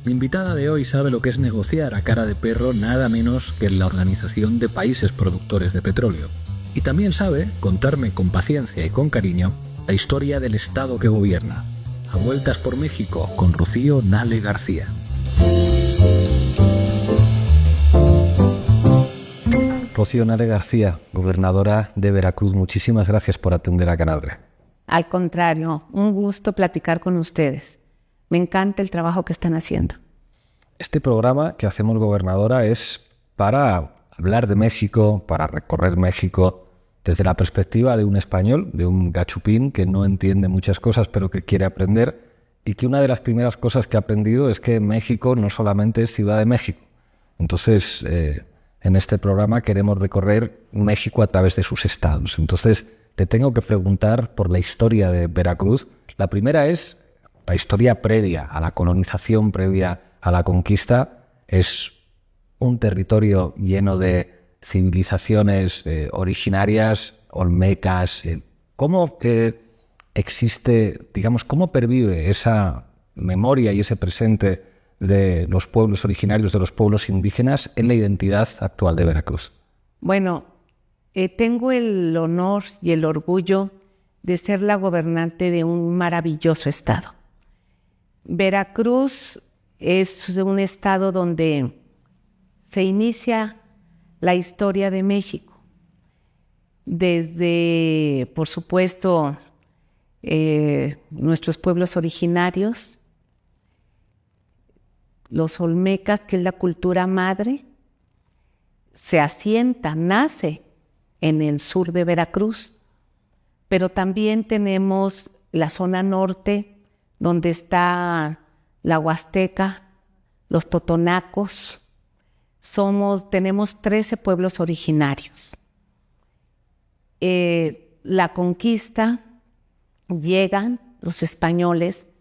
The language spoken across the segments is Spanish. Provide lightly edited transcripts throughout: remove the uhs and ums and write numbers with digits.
Mi invitada de hoy sabe lo que es negociar a cara de perro nada menos que en la Organización de Países Productores de Petróleo. Y también sabe contarme con paciencia y con cariño la historia del Estado que gobierna. A vueltas por México con Rocío Nale García. Rocío Nale García, gobernadora de Veracruz, muchísimas gracias por atender a Canal Red. Al contrario, un gusto platicar con ustedes. Me encanta el trabajo que están haciendo. Este programa que hacemos, gobernadora, es para hablar de México, para recorrer México desde la perspectiva de un español, de un gachupín que no entiende muchas cosas pero que quiere aprender, y que una de las primeras cosas que ha aprendido es que México no solamente es Ciudad de México. Entonces, en este programa queremos recorrer México a través de sus estados. Entonces, le tengo que preguntar por la historia de Veracruz. La primera es la historia previa a la colonización, previa a la conquista. Es un territorio lleno de civilizaciones originarias, olmecas. ¿Cómo existe, digamos, cómo pervive esa memoria y ese presente de los pueblos originarios, de los pueblos indígenas en la identidad actual de Veracruz? Bueno, tengo el honor y el orgullo de ser la gobernante de un maravilloso estado. Veracruz es un estado donde se inicia la historia de México. Desde, por supuesto, nuestros pueblos originarios, los olmecas, que es la cultura madre, se asienta, nace en el sur de Veracruz, pero también tenemos la zona norte, donde está la Huasteca, los totonacos. Tenemos 13 pueblos originarios. La conquista, llegan los españoles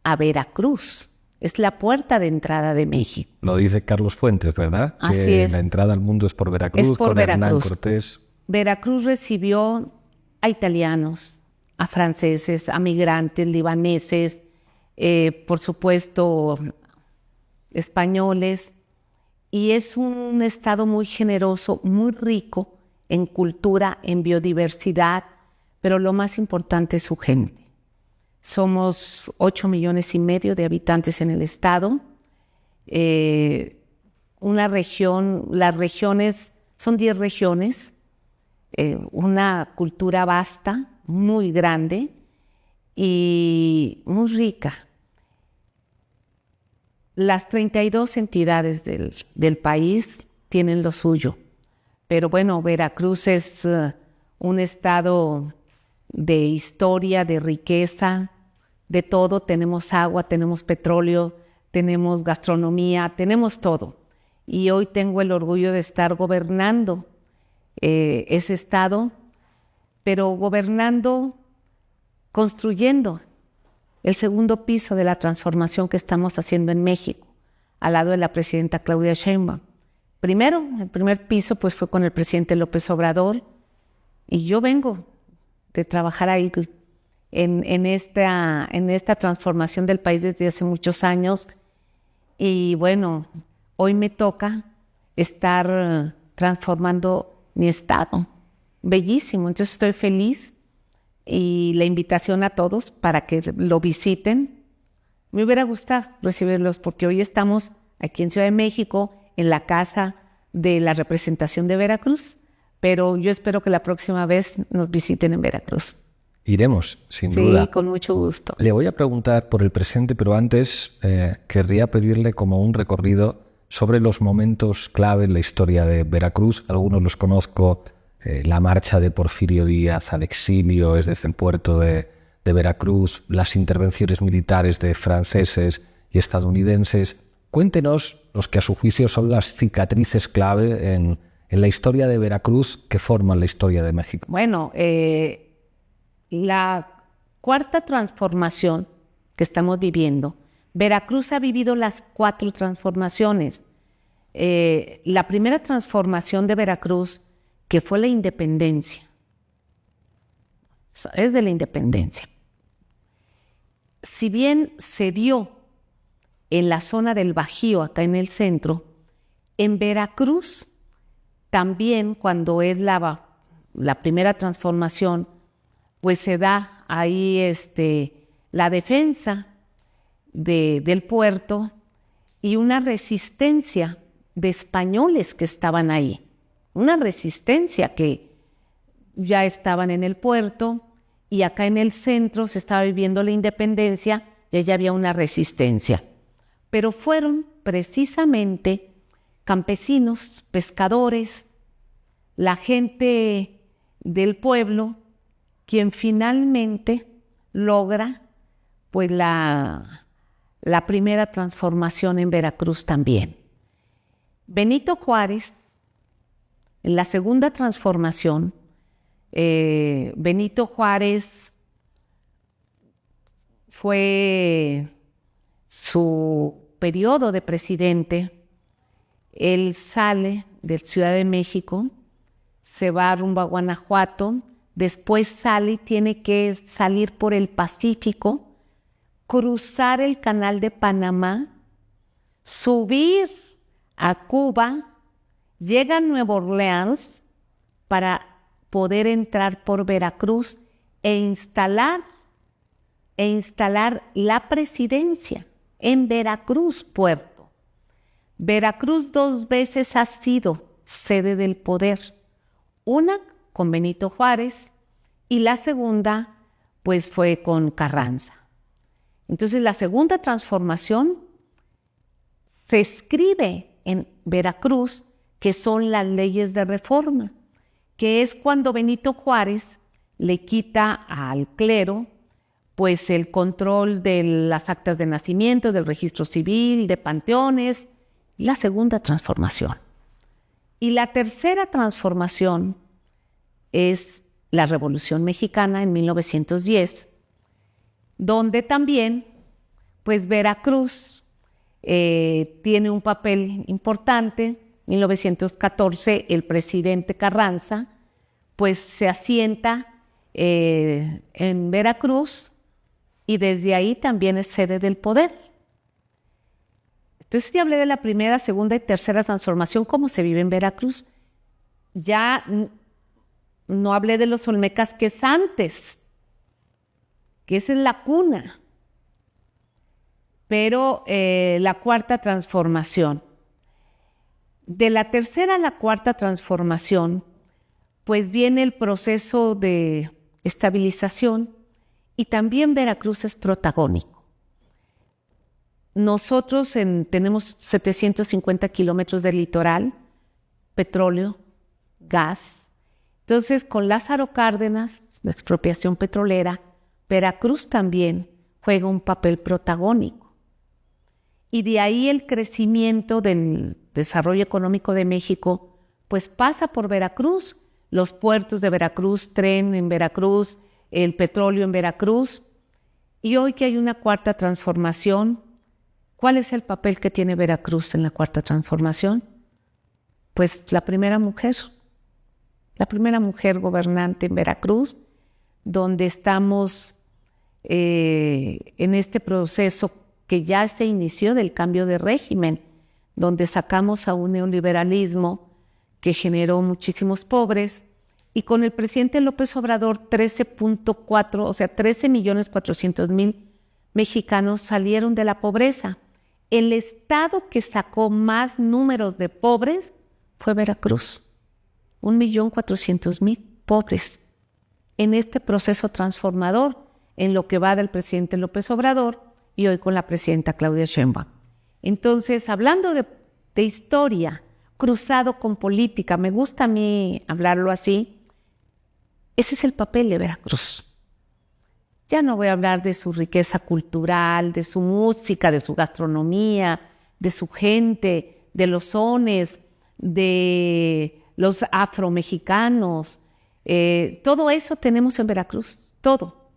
a Veracruz. Es la puerta de entrada de México. Lo dice Carlos Fuentes, ¿verdad? Así que es. La entrada al mundo es por Veracruz, Es por con Veracruz. Hernán Cortés. Veracruz recibió a italianos, a franceses, a migrantes, libaneses, por supuesto, españoles. Y es un estado muy generoso, muy rico en cultura, en biodiversidad, pero lo más importante es su gente. Somos 8,5 millones de habitantes en el estado. Una región, las regiones, son 10 regiones, una cultura vasta, muy grande y muy rica. Las 32 entidades del país tienen lo suyo, pero bueno, Veracruz es un estado de historia, de riqueza, de todo. Tenemos agua, tenemos petróleo, tenemos gastronomía, tenemos todo. Y hoy tengo el orgullo de estar gobernando ese estado, pero gobernando, construyendo el segundo piso de la transformación que estamos haciendo en México, al lado de la presidenta Claudia Sheinbaum. Primero, el primer piso pues fue con el presidente López Obrador, y yo vengo de trabajar ahí en esta transformación del país desde hace muchos años. Y bueno, hoy me toca estar transformando mi estado. Bellísimo, entonces estoy feliz, y la invitación a todos para que lo visiten. Me hubiera gustado recibirlos porque hoy estamos aquí en Ciudad de México, en la casa de la representación de Veracruz, pero yo espero que la próxima vez nos visiten en Veracruz. Iremos, sin duda. Sí, con mucho gusto. Le voy a preguntar por el presente, pero antes querría pedirle como un recorrido sobre los momentos clave en la historia de Veracruz. Algunos los conozco, la marcha de Porfirio Díaz al exilio desde el puerto de Veracruz, las intervenciones militares de franceses y estadounidenses. Cuéntenos los que a su juicio son las cicatrices clave en la historia de Veracruz que forman la historia de México. Bueno, la cuarta transformación que estamos viviendo, Veracruz ha vivido las 4 transformaciones. La primera transformación de Veracruz, que fue la independencia, es de la independencia. Si bien se dio en la zona del Bajío, acá en el centro. En Veracruz, también cuando es la primera transformación, pues se da ahí la defensa del puerto y una resistencia de españoles que estaban ahí. Una resistencia que ya estaban en el puerto y acá en el centro se estaba viviendo la independencia y allá había una resistencia. Pero fueron precisamente campesinos, pescadores, la gente del pueblo, quien finalmente logra pues la primera transformación en Veracruz también. Benito Juárez, en la segunda transformación, Benito Juárez fue su periodo de presidente. Él sale de Ciudad de México, se va rumbo a Guanajuato, después sale y tiene que salir por el Pacífico, cruzar el Canal de Panamá, subir a Cuba, llega a Nueva Orleans para poder entrar por Veracruz e instalar la presidencia en Veracruz, puerto. Veracruz 2 veces ha sido sede del poder, una con Benito Juárez y la segunda pues fue con Carranza. Entonces la segunda transformación se escribe en Veracruz, que son las leyes de reforma, que es cuando Benito Juárez le quita al clero pues el control de las actas de nacimiento, del registro civil, de panteones, la segunda transformación. Y la tercera transformación es la Revolución Mexicana en 1910, donde también pues Veracruz tiene un papel importante. En 1914 el presidente Carranza pues se asienta en Veracruz y desde ahí también es sede del poder. Entonces ya hablé de la primera, segunda y tercera transformación, cómo se vive en Veracruz. Ya no hablé de los olmecas, que es antes, que esa es la cuna. Pero la cuarta transformación. De la tercera a la cuarta transformación, pues viene el proceso de estabilización y también Veracruz es protagónico. Nosotros tenemos 750 kilómetros de litoral, petróleo, gas. Entonces, con Lázaro Cárdenas, la expropiación petrolera, Veracruz también juega un papel protagónico. Y de ahí el crecimiento del desarrollo económico de México, pues pasa por Veracruz, los puertos de Veracruz, tren en Veracruz, el petróleo en Veracruz. Y hoy que hay una cuarta transformación, ¿cuál es el papel que tiene Veracruz en la cuarta transformación? Pues la primera mujer gobernante en Veracruz, donde estamos en este proceso que ya se inició del cambio de régimen, donde sacamos a un neoliberalismo que generó muchísimos pobres, y con el presidente López Obrador 13.4, o sea, 13.400.000 mexicanos salieron de la pobreza. El estado que sacó más números de pobres fue Veracruz. 1.400.000 pobres en este proceso transformador, en lo que va del presidente López Obrador y hoy con la presidenta Claudia Sheinbaum. Entonces, hablando de historia, cruzado con política, me gusta a mí hablarlo así, ese es el papel de Veracruz. Ya no voy a hablar de su riqueza cultural, de su música, de su gastronomía, de su gente, de los sones, de los afromexicanos. Todo eso tenemos en Veracruz, todo.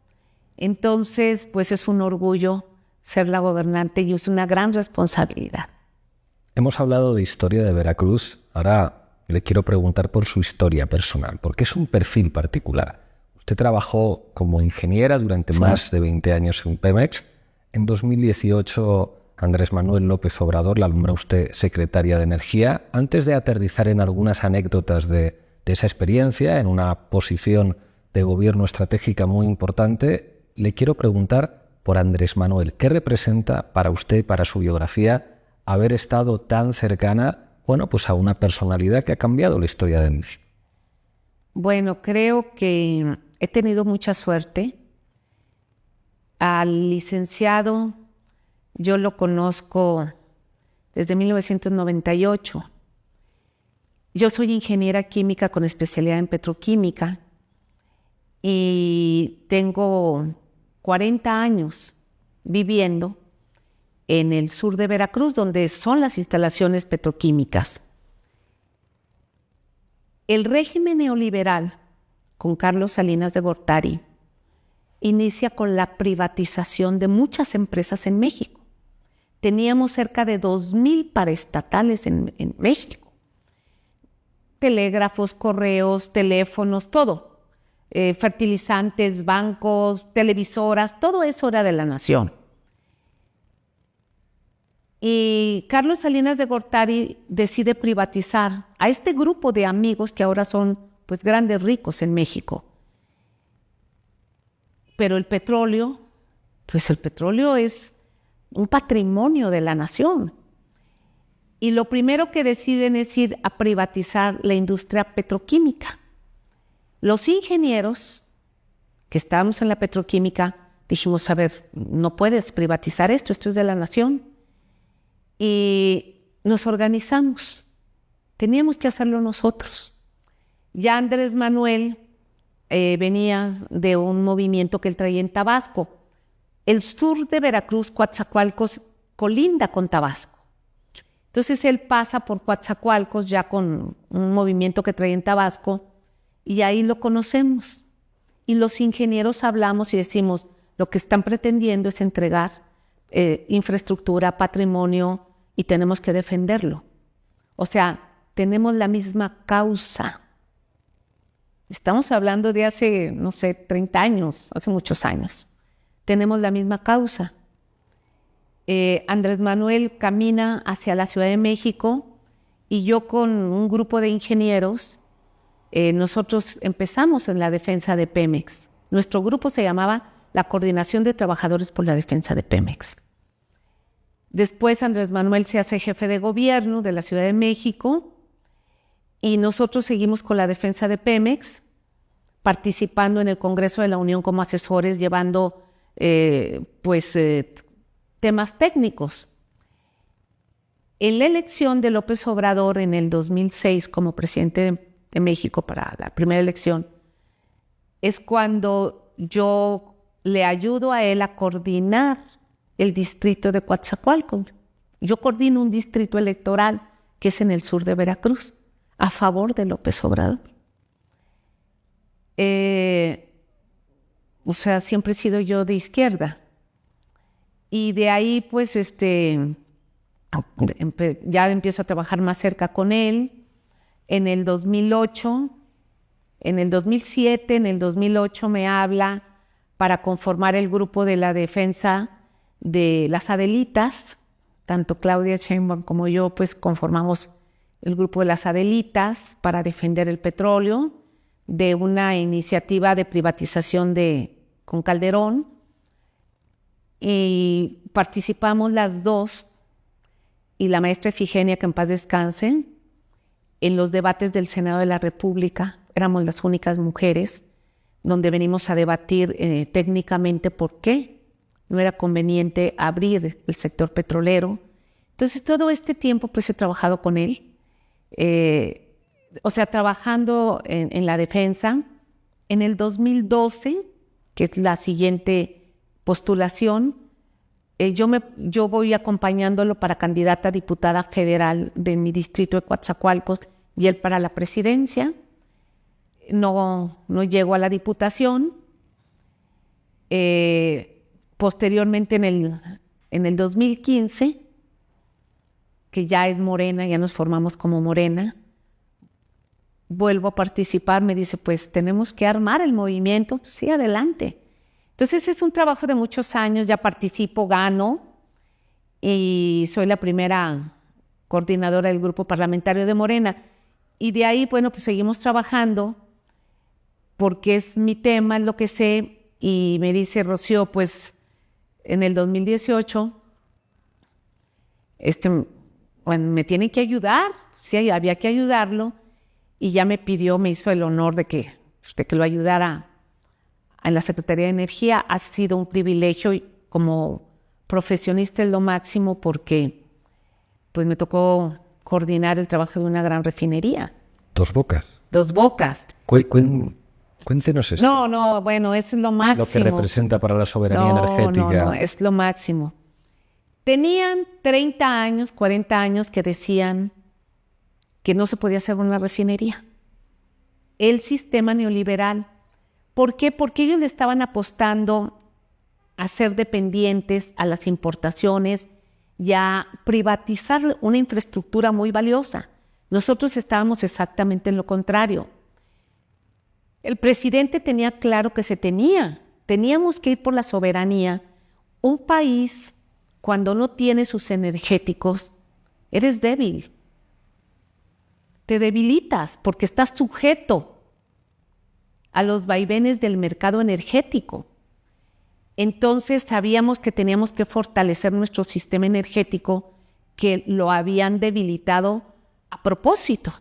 Entonces, pues es un orgullo ser la gobernante y es una gran responsabilidad. Hemos hablado de historia de Veracruz, ahora le quiero preguntar por su historia personal, porque es un perfil particular. Usted trabajó como ingeniera durante más de 20 años en Pemex. En 2018 Andrés Manuel López Obrador, la nombró usted secretaria de Energía. Antes de aterrizar en algunas anécdotas de esa experiencia, en una posición de gobierno estratégica muy importante, le quiero preguntar por Andrés Manuel. ¿Qué representa para usted, para su biografía, haber estado tan cercana, pues a una personalidad que ha cambiado la historia de México? Bueno, creo que he tenido mucha suerte. Al licenciado yo lo conozco desde 1998. Yo soy ingeniera química con especialidad en petroquímica y tengo 40 años viviendo en el sur de Veracruz, donde son las instalaciones petroquímicas. El régimen neoliberal, con Carlos Salinas de Gortari, inicia con la privatización de muchas empresas en México. Teníamos cerca de 2,000 paraestatales en México. Telégrafos, correos, teléfonos, todo. Fertilizantes, bancos, televisoras, todo eso era de la nación. Y Carlos Salinas de Gortari decide privatizar a este grupo de amigos que ahora son grandes ricos en México. Pero el petróleo es un patrimonio de la nación. Y lo primero que deciden es ir a privatizar la industria petroquímica. Los ingenieros que estábamos en la petroquímica dijimos, a ver, no puedes privatizar esto es de la nación. Y nos organizamos. Teníamos que hacerlo nosotros. Ya Andrés Manuel venía de un movimiento que él traía en Tabasco. El sur de Veracruz, Coatzacoalcos, colinda con Tabasco. Entonces él pasa por Coatzacoalcos ya con un movimiento que traía en Tabasco y ahí lo conocemos. Y los ingenieros hablamos y decimos, lo que están pretendiendo es entregar infraestructura, patrimonio, y tenemos que defenderlo. O sea, tenemos la misma causa. Estamos hablando de hace, 30 años, hace muchos años. Tenemos la misma causa. Andrés Manuel camina hacia la Ciudad de México y yo con un grupo de ingenieros, nosotros empezamos en la defensa de Pemex. Nuestro grupo se llamaba la Coordinación de Trabajadores por la Defensa de Pemex. Después Andrés Manuel se hace jefe de gobierno de la Ciudad de México y nosotros seguimos con la defensa de Pemex, participando en el Congreso de la Unión como asesores, llevando temas técnicos. En la elección de López Obrador en el 2006 como presidente de México para la primera elección, es cuando yo le ayudo a él a coordinar el distrito de Coatzacoalcos. Yo coordino un distrito electoral que es en el sur de Veracruz, a favor de López Obrador. Siempre he sido yo de izquierda. Y de ahí, ya empiezo a trabajar más cerca con él. En el 2008, en el 2007, en el 2008 me habla para conformar el grupo de la defensa de las Adelitas. Tanto Claudia Sheinbaum como yo, conformamos el grupo de las Adelitas para defender el petróleo de una iniciativa de privatización con Calderón. Y participamos las dos y la maestra Efigenia, que en paz descanse, en los debates del Senado de la República. Éramos las únicas mujeres donde venimos a debatir técnicamente por qué no era conveniente abrir el sector petrolero. Entonces, todo este tiempo he trabajado con él, trabajando en la defensa. En el 2012, que es la siguiente postulación, yo voy acompañándolo para candidata a diputada federal de mi distrito de Coatzacoalcos y él para la presidencia. No llego a la diputación. Posteriormente, en el 2015, que ya es Morena, ya nos formamos como Morena, vuelvo a participar, me dice, tenemos que armar el movimiento. Sí, adelante. Entonces es un trabajo de muchos años, ya participo, gano, y soy la primera coordinadora del grupo parlamentario de Morena. Y de ahí, bueno, pues seguimos trabajando porque es mi tema, es lo que sé. Y me dice Rocío, pues en el 2018, bueno, me tiene que ayudar. Sí, había que ayudarlo. Y ya me hizo el honor de que lo ayudara en la Secretaría de Energía. Ha sido un privilegio y como profesionista es lo máximo porque pues me tocó coordinar el trabajo de una gran refinería. Dos Bocas. Dos Bocas. Cuéntenos eso. No, bueno, eso es lo máximo. Lo que representa para la soberanía energética. No, es lo máximo. Tenían 30 años, 40 años que decían que no se podía hacer una refinería. El sistema neoliberal. ¿Por qué? Porque ellos le estaban apostando a ser dependientes a las importaciones y a privatizar una infraestructura muy valiosa. Nosotros estábamos exactamente en lo contrario. El presidente tenía claro que teníamos que ir por la soberanía. Un país, cuando no tiene sus energéticos, eres débil. Te debilitas porque estás sujeto a los vaivenes del mercado energético. Entonces sabíamos que teníamos que fortalecer nuestro sistema energético, que lo habían debilitado a propósito.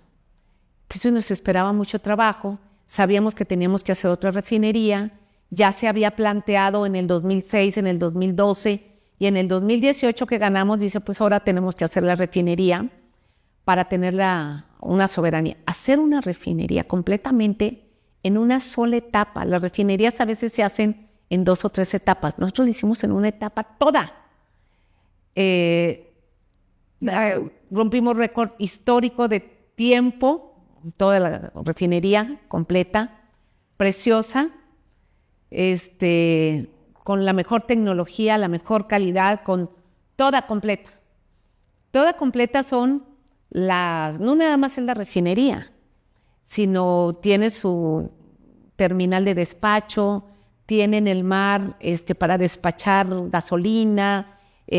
Entonces nos esperaba mucho trabajo, sabíamos que teníamos que hacer otra refinería, ya se había planteado en el 2006, en el 2012 y en el 2018 que ganamos, dice, pues ahora tenemos que hacer la refinería para tener una soberanía. Hacer una refinería completamente en una sola etapa. Las refinerías a veces se hacen en 2 o 3 etapas. Nosotros lo hicimos en una etapa toda. Rompimos récord histórico de tiempo, toda la refinería completa, preciosa, con la mejor tecnología, la mejor calidad, con toda completa. Toda completa son no nada más es la refinería, sino tiene su terminal de despacho, tiene en el mar para despachar gasolina,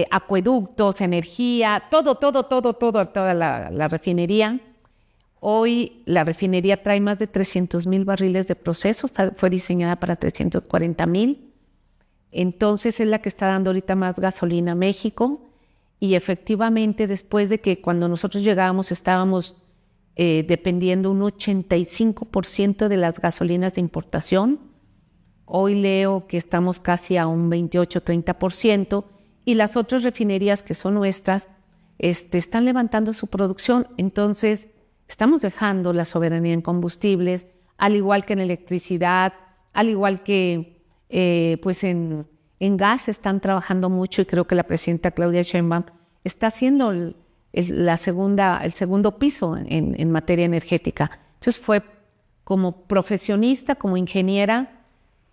acueductos, energía, toda la refinería. Hoy la refinería trae más de 300,000 barriles de proceso, fue diseñada para 340,000. Entonces es la que está dando ahorita más gasolina a México. Y efectivamente, después de que cuando nosotros llegábamos estábamos dependiendo un 85% de las gasolinas de importación. Hoy leo que estamos casi a un 28-30% y las otras refinerías que son nuestras están levantando su producción. Entonces, estamos dejando la soberanía en combustibles, al igual que en electricidad, al igual que pues en gas están trabajando mucho y creo que la presidenta Claudia Sheinbaum está haciendo el segundo piso en materia energética. Entonces fue como profesionista, como ingeniera,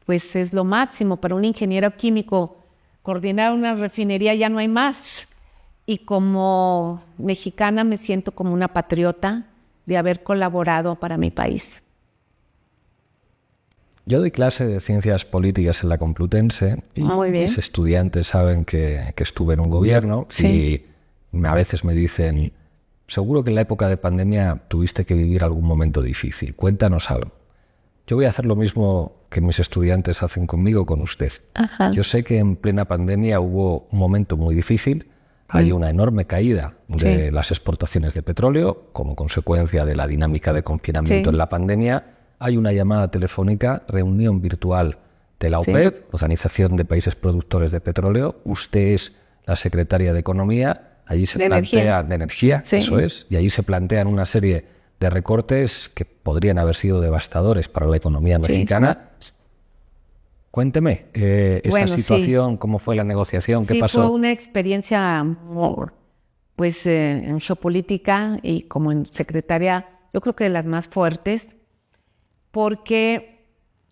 pues es lo máximo. Para un ingeniero químico, coordinar una refinería ya no hay más. Y como mexicana me siento como una patriota de haber colaborado para mi país. Yo doy clase de ciencias políticas en la Complutense y mis estudiantes saben que estuve en un gobierno y a veces me dicen, seguro que en la época de pandemia tuviste que vivir algún momento difícil, cuéntanos algo. Yo voy a hacer lo mismo que mis estudiantes hacen conmigo, con usted. Ajá. Yo sé que en plena pandemia hubo un momento muy difícil, hay una enorme caída de las exportaciones de petróleo como consecuencia de la dinámica de confinamiento en la pandemia. Hay una llamada telefónica, reunión virtual de la OPEP, Organización de Países Productores de Petróleo. Usted es la secretaria de Economía. Allí se plantea de energía, eso es, y allí se plantean una serie de recortes que podrían haber sido devastadores para la economía mexicana. Cuénteme, esa situación, ¿cómo fue la negociación? ¿Qué pasó? Fue una experiencia, pues, en geopolítica y como en secretaria, yo creo que de las más fuertes, porque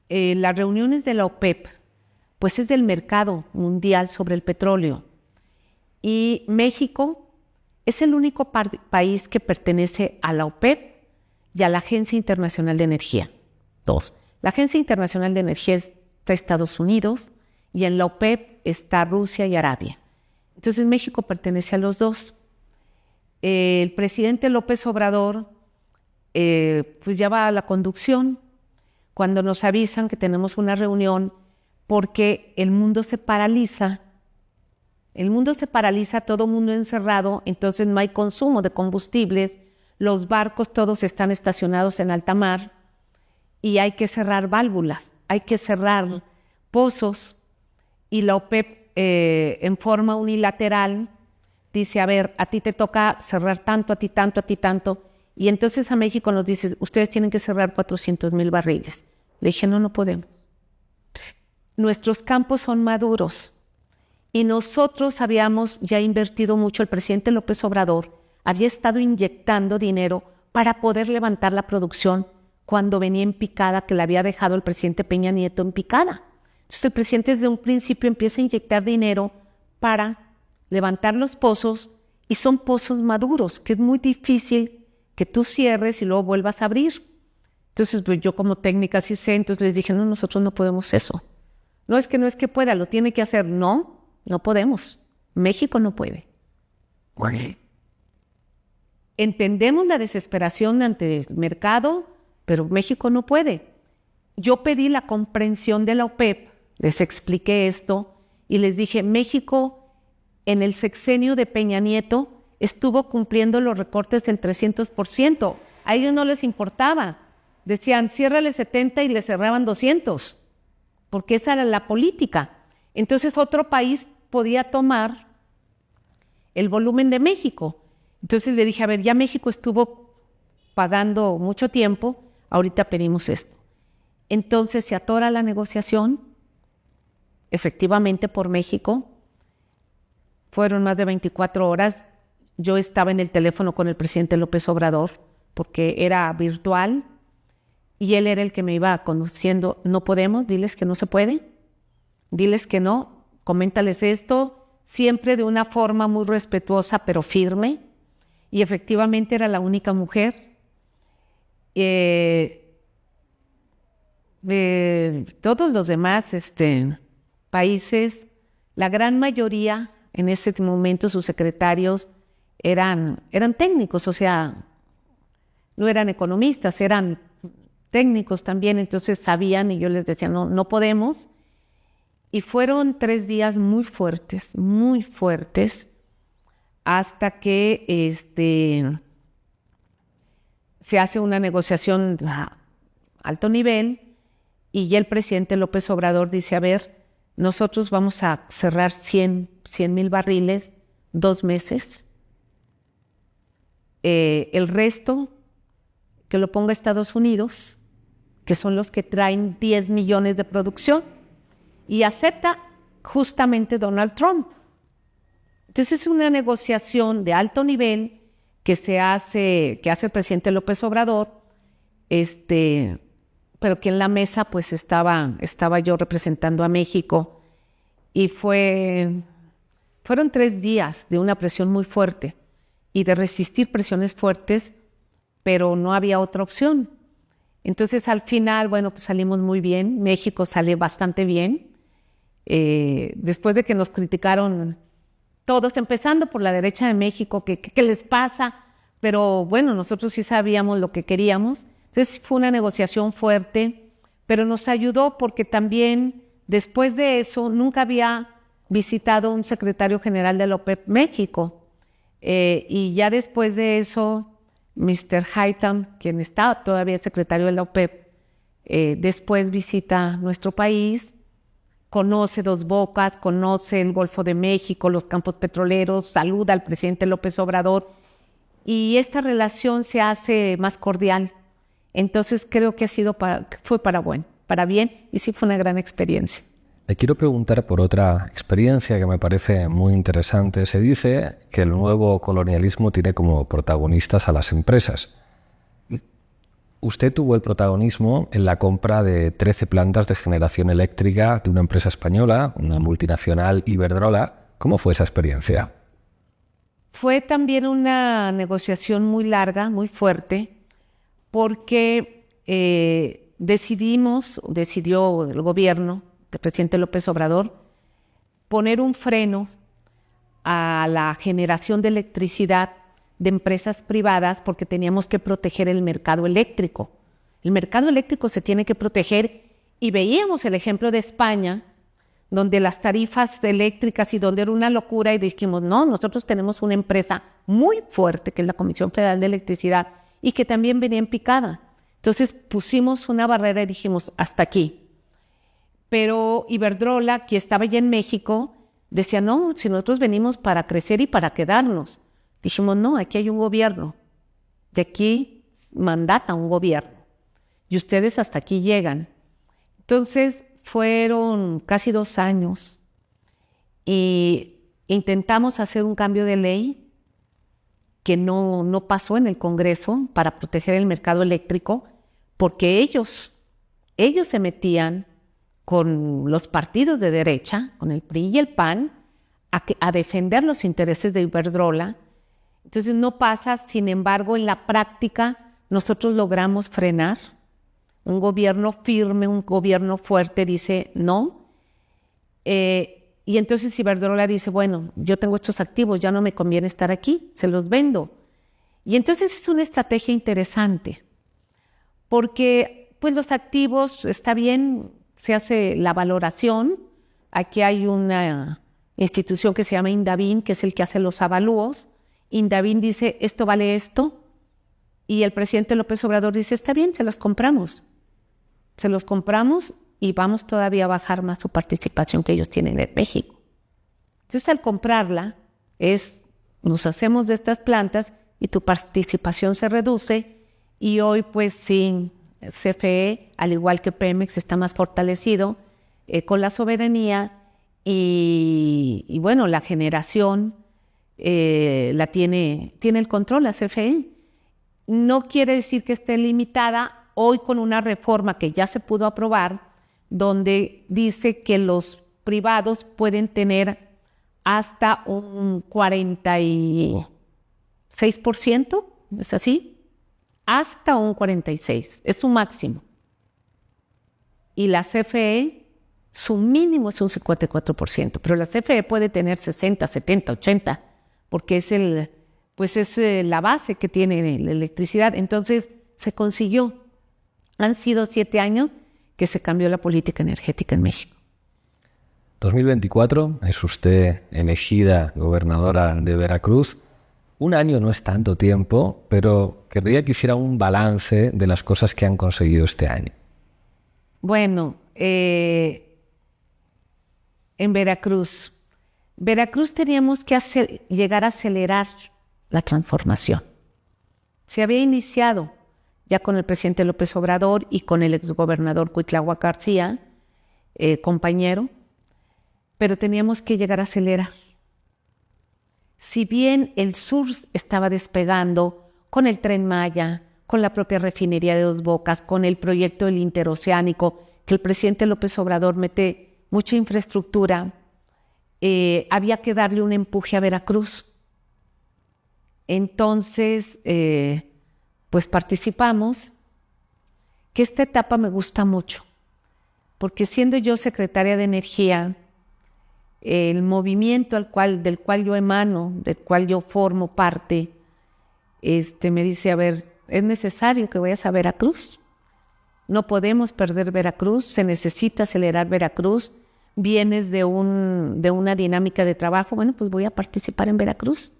las reuniones de la OPEP, pues es del mercado mundial sobre el petróleo. Y México es el único país que pertenece a la OPEP y a la Agencia Internacional de Energía. La Agencia Internacional de Energía está Estados Unidos y en la OPEP está Rusia y Arabia. Entonces México pertenece a los dos. El presidente López Obrador pues ya va a la conducción cuando nos avisan que tenemos una reunión porque el mundo se paraliza. El mundo se paraliza, todo mundo encerrado, entonces no hay consumo de combustibles, los barcos todos están estacionados en alta mar y hay que cerrar válvulas, hay que cerrar pozos y la OPEP en forma unilateral dice, a ver, a ti te toca cerrar tanto, a ti tanto, a ti tanto, y entonces a México nos dice, ustedes tienen que cerrar 400,000 barriles. Le dije, no podemos. Nuestros campos son maduros y nosotros habíamos ya invertido mucho, el presidente López Obrador había estado inyectando dinero para poder levantar la producción cuando venía en picada, que le había dejado el presidente Peña Nieto en picada. Entonces el presidente desde un principio empieza a inyectar dinero para levantar los pozos y son pozos maduros, que es muy difícil que tú cierres y luego vuelvas a abrir. Entonces pues yo como técnica sí sé, entonces les dije, no, nosotros no podemos eso. No es que pueda, lo tiene que hacer. No podemos. México no puede. Entendemos la desesperación ante el mercado, pero México no puede. Yo pedí la comprensión de la OPEP, les expliqué esto y les dije, México en el sexenio de Peña Nieto estuvo cumpliendo los recortes del 300%. A ellos no les importaba. Decían, ciérrale 70 y le cerraban 200, porque esa era la política. Entonces otro país podía tomar el volumen de México. Entonces le dije, a ver, ya México estuvo pagando mucho tiempo, ahorita pedimos esto. Entonces se atora la negociación, efectivamente por México. Fueron más de 24 horas. Yo estaba en el teléfono con el presidente López Obrador, porque era virtual, y él era el que me iba conduciendo. No podemos, diles que no se puede, diles que no, coméntales esto, siempre de una forma muy respetuosa pero firme, y efectivamente era la única mujer. Todos los demás países, la gran mayoría en ese momento sus secretarios eran técnicos, o sea, no eran economistas, eran técnicos también, entonces sabían y yo les decía, no podemos. Y fueron 3 días muy fuertes, hasta que se hace una negociación a alto nivel y ya el presidente López Obrador dice, a ver, nosotros vamos a cerrar 100,000 barriles 2 meses. El resto que lo ponga Estados Unidos, que son los que traen 10 millones de producción, y acepta justamente Donald Trump. Entonces es una negociación de alto nivel que hace el presidente López Obrador, pero que en la mesa pues estaba yo representando a México, y fueron 3 días de una presión muy fuerte y de resistir presiones fuertes, pero no había otra opción. Entonces al final, bueno, pues salimos muy bien, México sale bastante bien, después de que nos criticaron todos, empezando por la derecha de México, ¿qué les pasa? Pero bueno, nosotros sí sabíamos lo que queríamos. Entonces fue una negociación fuerte, pero nos ayudó porque también después de eso nunca había visitado un secretario general de la OPEP México. Y ya después de eso, Mr. Haytham, quien está todavía secretario de la OPEP, después visita nuestro país, conoce Dos Bocas, conoce el Golfo de México, los campos petroleros, saluda al presidente López Obrador y esta relación se hace más cordial. Entonces creo que fue para bien y sí fue una gran experiencia. Le quiero preguntar por otra experiencia que me parece muy interesante. Se dice que el nuevo colonialismo tiene como protagonistas a las empresas. Usted tuvo el protagonismo en la compra de 13 plantas de generación eléctrica de una empresa española, una multinacional, Iberdrola. ¿Cómo fue esa experiencia? Fue también una negociación muy larga, muy fuerte, porque decidió el gobierno del presidente López Obrador poner un freno a la generación de electricidad de empresas privadas porque teníamos que proteger el mercado eléctrico. El mercado eléctrico se tiene que proteger y veíamos el ejemplo de España, donde las tarifas eléctricas y donde era una locura y dijimos, no, nosotros tenemos una empresa muy fuerte que es la Comisión Federal de Electricidad y que también venía en picada. Entonces pusimos una barrera y dijimos, hasta aquí. Pero Iberdrola, que estaba ya en México, decía, no, si nosotros venimos para crecer y para quedarnos. Dijimos, no, aquí hay un gobierno, de aquí mandata un gobierno y ustedes hasta aquí llegan. Entonces fueron casi 2 años y intentamos hacer un cambio de ley que no pasó en el Congreso para proteger el mercado eléctrico porque ellos se metían con los partidos de derecha, con el PRI y el PAN, a defender los intereses de Iberdrola. Entonces no pasa, sin embargo, en la práctica nosotros logramos frenar. Un gobierno firme, un gobierno fuerte dice no. Y entonces Iberdrola dice, bueno, yo tengo estos activos, ya no me conviene estar aquí, se los vendo. Y entonces es una estrategia interesante, porque pues los activos, está bien, se hace la valoración. Aquí hay una institución que se llama Indavín, que es el que hace los avalúos. Indavín dice, esto vale esto, y el presidente López Obrador dice, está bien, se los compramos y vamos todavía a bajar más su participación que ellos tienen en México. Entonces, al comprarla, nos hacemos de estas plantas y tu participación se reduce, y hoy, pues sí, CFE, al igual que Pemex, está más fortalecido con la soberanía y bueno, la generación la tiene el control, la CFE. No quiere decir que esté limitada hoy con una reforma que ya se pudo aprobar, donde dice que los privados pueden tener hasta un 46%, ¿es así? Hasta un 46%, es su máximo. Y la CFE, su mínimo es un 54%, pero la CFE puede tener 60, 70, 80%, porque es la base que tiene la electricidad. Entonces se consiguió. Han sido 7 años que se cambió la política energética en México. 2024 es usted elegida gobernadora de Veracruz. Un año no es tanto tiempo, pero querría que hiciera un balance de las cosas que han conseguido este año. Bueno, en Veracruz teníamos que llegar a acelerar la transformación. Se había iniciado ya con el presidente López Obrador y con el exgobernador Cuitláhuac García, compañero, pero teníamos que llegar a acelerar. Si bien el sur estaba despegando con el Tren Maya, con la propia refinería de Dos Bocas, con el proyecto del interoceánico, que el presidente López Obrador mete mucha infraestructura, había que darle un empuje a Veracruz. Entonces, pues participamos, que esta etapa me gusta mucho, porque siendo yo secretaria de Energía, el movimiento del cual yo emano, del cual yo formo parte, me dice, a ver, es necesario que vayas a Veracruz. No podemos perder Veracruz, se necesita acelerar Veracruz. Vienes de una dinámica de trabajo, bueno, pues voy a participar en Veracruz.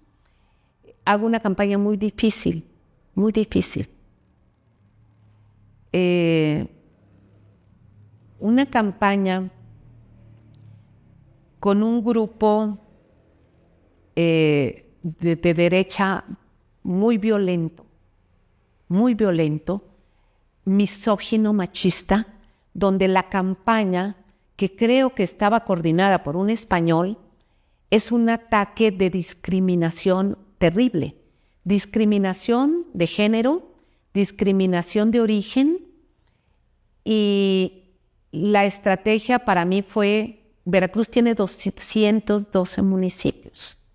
Hago una campaña muy difícil, muy difícil. Una campaña con un grupo de derecha muy violento, misógino, machista, donde la campaña, que creo que estaba coordinada por un español, es un ataque de discriminación terrible. Discriminación de género, discriminación de origen, y la estrategia para mí fue, Veracruz tiene 212 municipios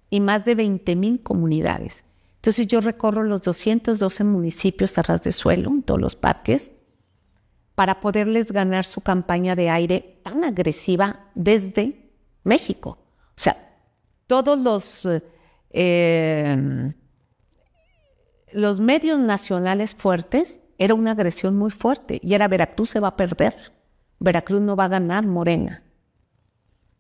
y más de 20,000 comunidades. Entonces yo recorro los 212 municipios a ras de suelo, en todos los parques, para poderles ganar su campaña de aire tan agresiva desde México. O sea, todos los medios nacionales fuertes, era una agresión muy fuerte y era Veracruz se va a perder, Veracruz no va a ganar Morena,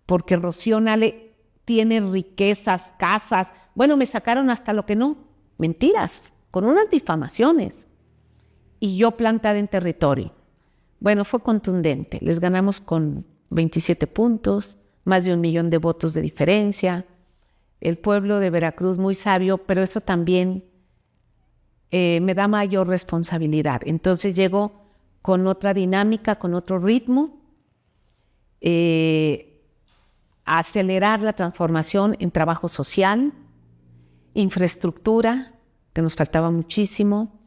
porque Rocío Nale tiene riquezas, casas, bueno, me sacaron hasta lo que no, mentiras, con unas difamaciones, y yo plantada en territorio. Bueno, fue contundente, les ganamos con 27 puntos, más de 1 millón de votos de diferencia, el pueblo de Veracruz muy sabio, pero eso también me da mayor responsabilidad. Entonces llego con otra dinámica, con otro ritmo, a acelerar la transformación en trabajo social, infraestructura, que nos faltaba muchísimo,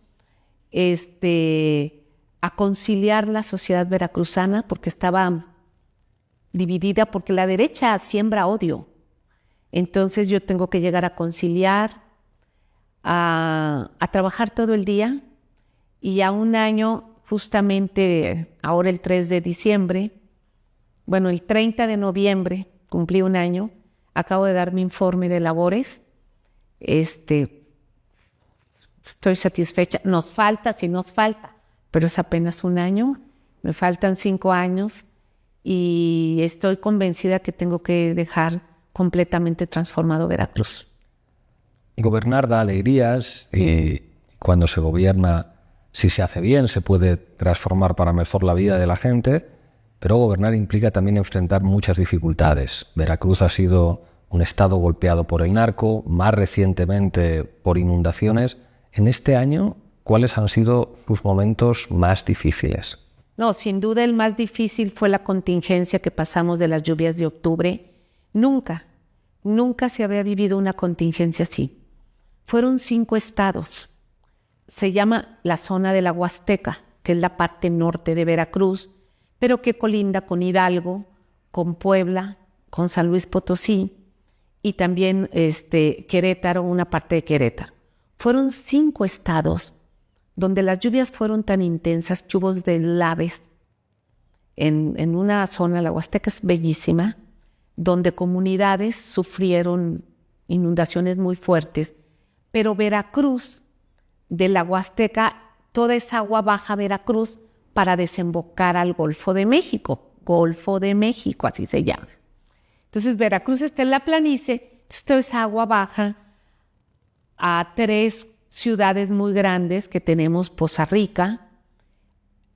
a conciliar la sociedad veracruzana, porque estaba dividida, porque la derecha siembra odio. Entonces yo tengo que llegar a conciliar, a trabajar todo el día, y a un año, justamente ahora el 3 de diciembre, bueno, el 30 de noviembre, cumplí un año, acabo de dar mi informe de labores, estoy satisfecha, nos falta, pero es apenas un año, me faltan 5 años, y estoy convencida que tengo que dejar completamente transformado Veracruz. Gobernar da alegrías y cuando se gobierna, si se hace bien, se puede transformar para mejor la vida de la gente, pero gobernar implica también enfrentar muchas dificultades. Veracruz ha sido un estado golpeado por el narco, más recientemente por inundaciones. En este año, ¿cuáles han sido sus momentos más difíciles? No, sin duda el más difícil fue la contingencia que pasamos de las lluvias de octubre. Nunca se había vivido una contingencia así. Fueron 5 estados. Se llama la zona de la Huasteca, que es la parte norte de Veracruz, pero que colinda con Hidalgo, con Puebla, con San Luis Potosí y también Querétaro, una parte de Querétaro. Fueron 5 estados donde las lluvias fueron tan intensas que hubo deslaves en una zona, la Huasteca es bellísima, donde comunidades sufrieron inundaciones muy fuertes, pero Veracruz, de la Huasteca, toda esa agua baja a Veracruz para desembocar al Golfo de México, así se llama. Entonces Veracruz está en la planicie, entonces toda esa agua baja a 3 ciudades muy grandes que tenemos, Poza Rica,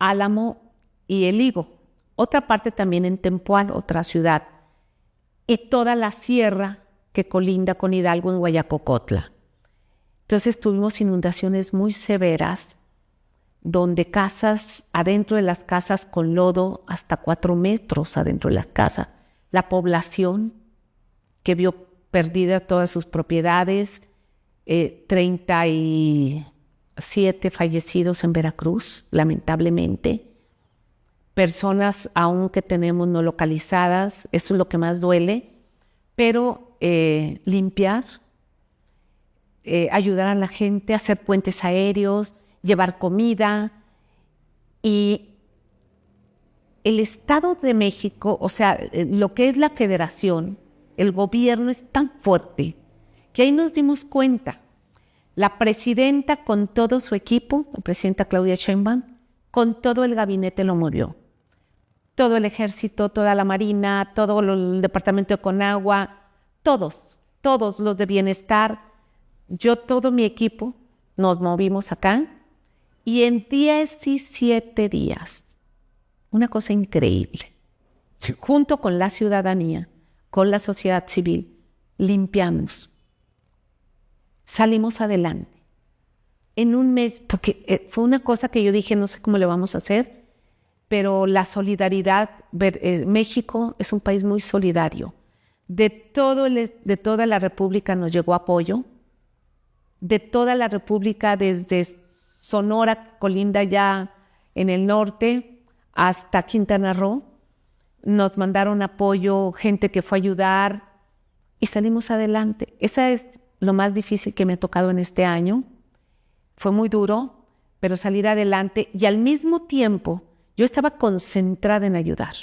Álamo y El Higo. Otra parte también en Tempual, otra ciudad. Y toda la sierra que colinda con Hidalgo en Guayacocotla. Entonces tuvimos inundaciones muy severas, donde casas, adentro de las casas con lodo, hasta 4 metros adentro de las casas. La población que vio perdidas todas sus propiedades, 37 fallecidos en Veracruz, lamentablemente. Personas aún que tenemos no localizadas, eso es lo que más duele, pero limpiar, ayudar a la gente, hacer puentes aéreos, llevar comida. Y el Estado de México, o sea, lo que es la federación, el gobierno es tan fuerte que ahí nos dimos cuenta. La presidenta con todo su equipo, la presidenta Claudia Sheinbaum, con todo el gabinete lo movió. Todo el ejército, toda la marina, todo el departamento de Conagua, todos los de bienestar, yo, todo mi equipo, nos movimos acá y en 17 días, una cosa increíble, junto con la ciudadanía, con la sociedad civil, limpiamos. Salimos adelante. En un mes, porque fue una cosa que yo dije, no sé cómo le vamos a hacer, pero la solidaridad, México es un país muy solidario. De toda la República nos llegó apoyo, de toda la República, desde Sonora, colinda ya en el norte, hasta Quintana Roo, nos mandaron apoyo, gente que fue a ayudar y salimos adelante. Esa es lo más difícil que me ha tocado en este año. Fue muy duro, pero salir adelante y al mismo tiempo yo estaba concentrada en ayudar.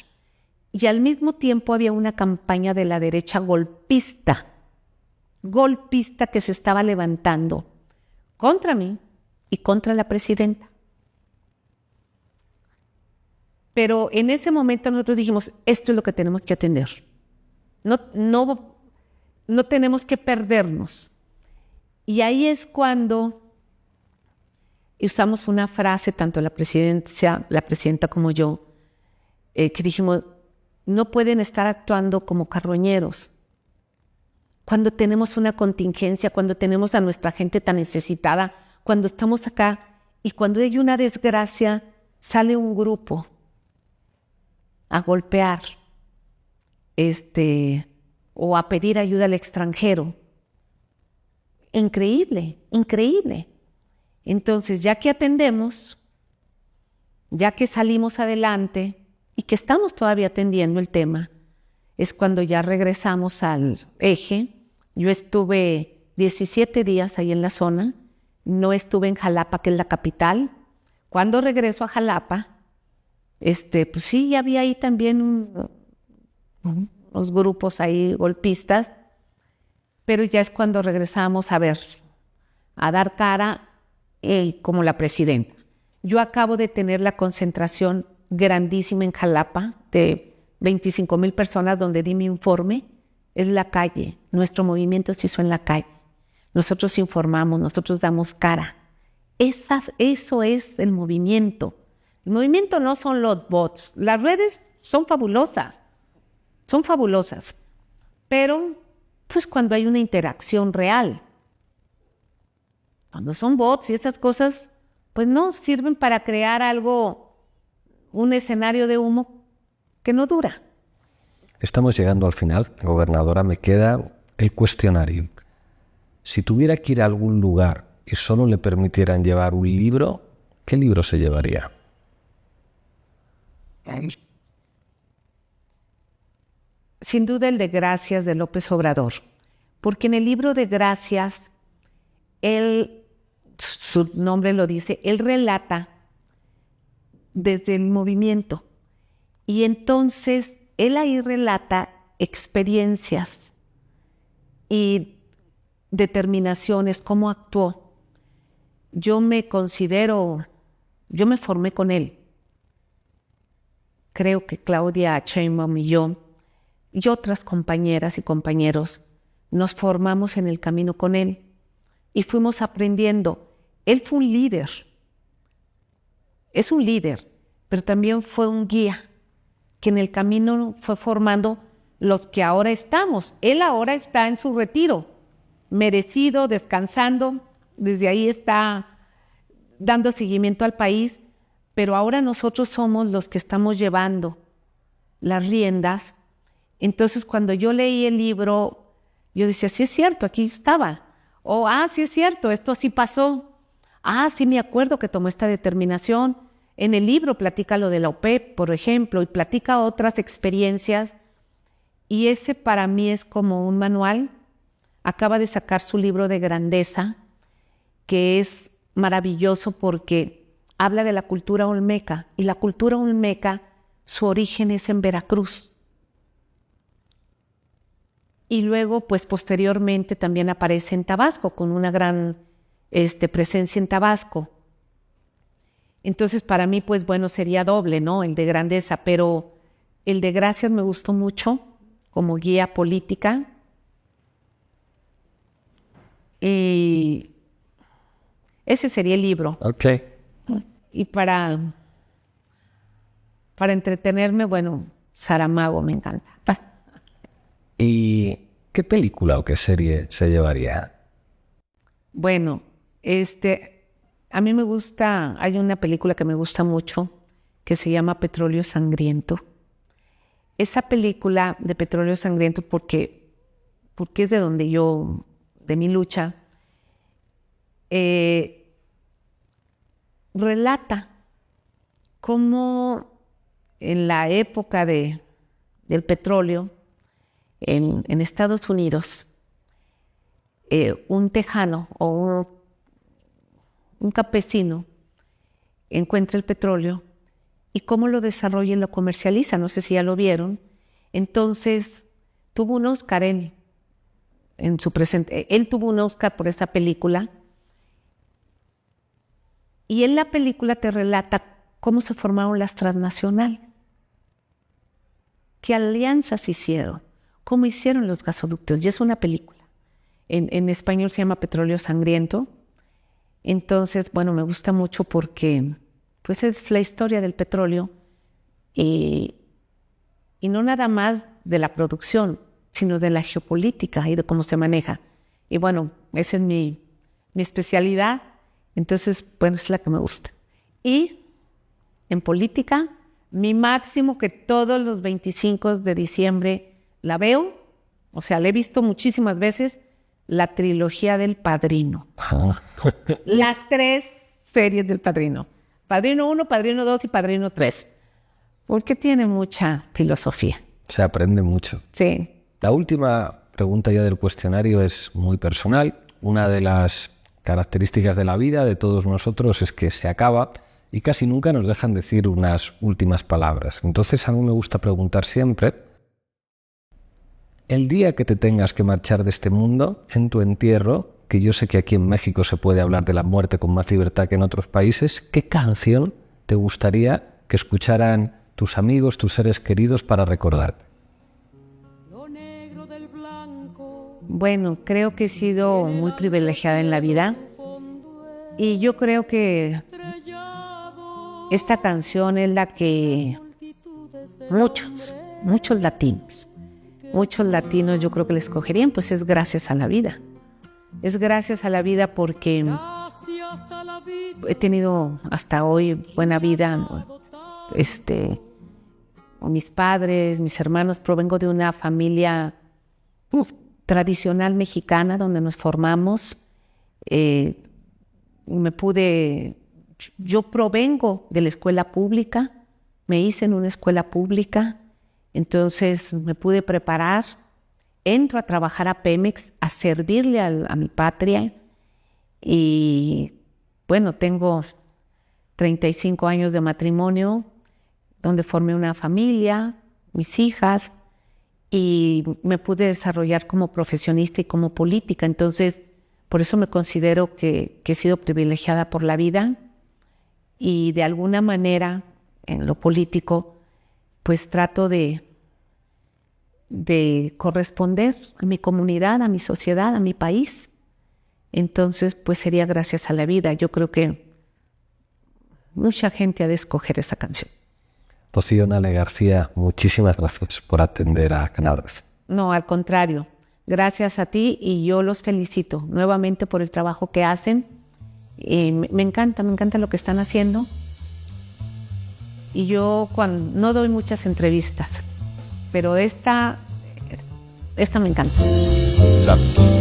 Y al mismo tiempo había una campaña de la derecha golpista golpista que se estaba levantando contra mí y contra la presidenta. Pero en ese momento nosotros dijimos, esto es lo que tenemos que atender. No tenemos que perdernos. Y ahí es cuando usamos una frase, tanto la presidenta como yo, que dijimos, no pueden estar actuando como carroñeros. Cuando tenemos una contingencia, cuando tenemos a nuestra gente tan necesitada, cuando estamos acá y cuando hay una desgracia, sale un grupo a golpear o a pedir ayuda al extranjero. Increíble, increíble. Entonces, ya que atendemos, ya que salimos adelante y que estamos todavía atendiendo el tema, es cuando ya regresamos al eje. Yo estuve 17 días ahí en la zona, no estuve en Jalapa, que es la capital. Cuando regreso a Jalapa, pues sí, ya había ahí también unos grupos ahí golpistas, pero ya es cuando regresamos a dar cara como la presidenta. Yo acabo de tener la concentración grandísima en Jalapa de 25,000 personas donde di mi informe. Es la calle, nuestro movimiento se hizo en la calle. Nosotros informamos, nosotros damos cara. Eso es el movimiento. El movimiento no son los bots. Las redes son fabulosas, pero pues cuando hay una interacción real. Cuando son bots y esas cosas, pues no sirven para crear un escenario de humo que no dura. Estamos llegando al final, gobernadora, me queda el cuestionario. Si tuviera que ir a algún lugar y solo le permitieran llevar un libro, ¿qué libro se llevaría? Sin duda el de Gracias de López Obrador, porque en el libro de Gracias, su nombre lo dice, él relata desde el movimiento y entonces él ahí relata experiencias y determinaciones, cómo actuó. Yo me formé con él. Creo que Claudia Sheinbaum y otras compañeras y compañeros nos formamos en el camino con él y fuimos aprendiendo. Él fue un líder, es un líder, pero también fue un guía que en el camino fue formando los que ahora estamos. Él ahora está en su retiro, merecido, descansando, desde ahí está dando seguimiento al país, pero ahora nosotros somos los que estamos llevando las riendas. Entonces, cuando yo leí el libro, yo decía, sí es cierto, aquí estaba. O, sí es cierto, esto sí pasó. Sí me acuerdo que tomó esta determinación. En el libro platica lo de la OPEP, por ejemplo, y platica otras experiencias. Y ese para mí es como un manual. Acaba de sacar su libro de grandeza, que es maravilloso porque habla de la cultura olmeca. Y la cultura olmeca, su origen es en Veracruz. Y luego, pues posteriormente también aparece en Tabasco, con una gran presencia en Tabasco. Entonces, para mí, pues bueno, sería doble, ¿no? El de grandeza, pero el de Gracias me gustó mucho como guía política. Y ese sería el libro. Ok. Y para entretenerme, bueno, Saramago me encanta. ¿Y qué película o qué serie se llevaría? Bueno, a mí me gusta, hay una película que me gusta mucho que se llama Petróleo Sangriento. Esa película de Petróleo Sangriento, porque es de mi lucha, relata cómo en la época del petróleo en Estados Unidos, un tejano o un campesino encuentra el petróleo y cómo lo desarrolla y lo comercializa. No sé si ya lo vieron. Entonces, tuvo un Oscar él, en su presente. Él tuvo un Oscar por esa película. Y en la película te relata cómo se formaron las transnacionales, qué alianzas hicieron, cómo hicieron los gasoductos. Y es una película. En español se llama Petróleo Sangriento. Entonces, bueno, me gusta mucho porque pues es la historia del petróleo y no nada más de la producción, sino de la geopolítica y de cómo se maneja. Y bueno, esa es mi especialidad. Entonces, bueno, es la que me gusta. Y en política, mi máximo, que todos los 25 de diciembre la veo, o sea, la he visto muchísimas veces, la trilogía del Padrino. Las 3 series del Padrino. Padrino 1, Padrino 2 y Padrino 3. Porque tiene mucha filosofía. Se aprende mucho. Sí. La última pregunta ya del cuestionario es muy personal. Una de las características de la vida de todos nosotros es que se acaba y casi nunca nos dejan decir unas últimas palabras. Entonces a mí me gusta preguntar siempre, el día que te tengas que marchar de este mundo, en tu entierro, que yo sé que aquí en México se puede hablar de la muerte con más libertad que en otros países, ¿qué canción te gustaría que escucharan tus amigos, tus seres queridos para recordarte? Bueno, creo que he sido muy privilegiada en la vida y yo creo que esta canción es la que muchos latinos yo creo que la escogerían, pues es Gracias a la Vida. Es Gracias a la Vida porque he tenido hasta hoy buena vida. Mis padres, mis hermanos, provengo de una familia tradicional mexicana donde nos formamos. Yo provengo de la escuela pública, me hice en una escuela pública, entonces me pude preparar, entro a trabajar a Pemex, a servirle a mi patria y bueno, tengo 35 años de matrimonio donde formé una familia, mis hijas, y me pude desarrollar como profesionista y como política. Entonces, por eso me considero que he sido privilegiada por la vida y de alguna manera, en lo político, pues trato de corresponder a mi comunidad, a mi sociedad, a mi país. Entonces, pues sería Gracias a la Vida. Yo creo que mucha gente ha de escoger esa canción. Rocío Nale García, muchísimas gracias por atender a Canal 13. No, al contrario. Gracias a ti y yo los felicito nuevamente por el trabajo que hacen. Me encanta lo que están haciendo. Y yo no doy muchas entrevistas, pero esta me encanta. Gracias.